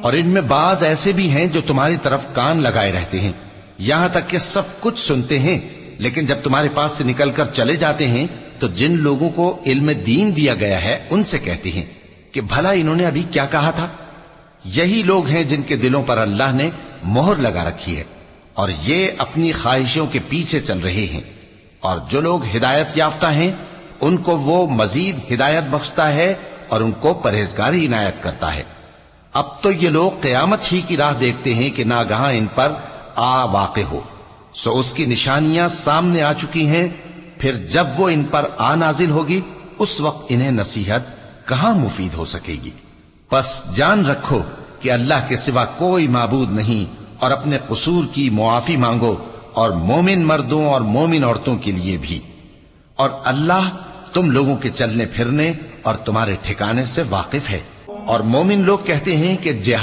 اور ان میں بعض ایسے بھی ہیں جو تمہاری طرف کان لگائے رہتے ہیں، یہاں تک کہ سب کچھ سنتے ہیں، لیکن جب تمہارے پاس سے نکل کر چلے جاتے ہیں تو جن لوگوں کو علم دین دیا گیا ہے ان سے کہتے ہیں کہ بھلا انہوں نے ابھی کیا کہا تھا۔ یہی لوگ ہیں جن کے دلوں پر اللہ نے مہر لگا رکھی ہے اور یہ اپنی خواہشوں کے پیچھے چل رہے ہیں، اور جو لوگ ہدایت یافتہ ہیں ان کو وہ مزید ہدایت بخشتا ہے اور ان کو پرہیزگاری عنایت کرتا ہے۔ اب تو یہ لوگ قیامت ہی کی راہ دیکھتے ہیں کہ ناگہاں ان پر آ واقع ہو، سو اس کی نشانیاں سامنے آ چکی ہیں، پھر جب وہ ان پر آ نازل ہوگی اس وقت انہیں نصیحت کہاں مفید ہو سکے گی۔ پس جان رکھو کہ اللہ کے سوا کوئی معبود نہیں، اور اپنے قصور کی معافی مانگو، اور مومن مردوں اور مومن عورتوں کے لیے بھی، اور اللہ تم لوگوں کے چلنے پھرنے اور تمہارے ٹھکانے سے واقف ہے۔ اور مومن لوگ کہتے ہیں کہ جہاد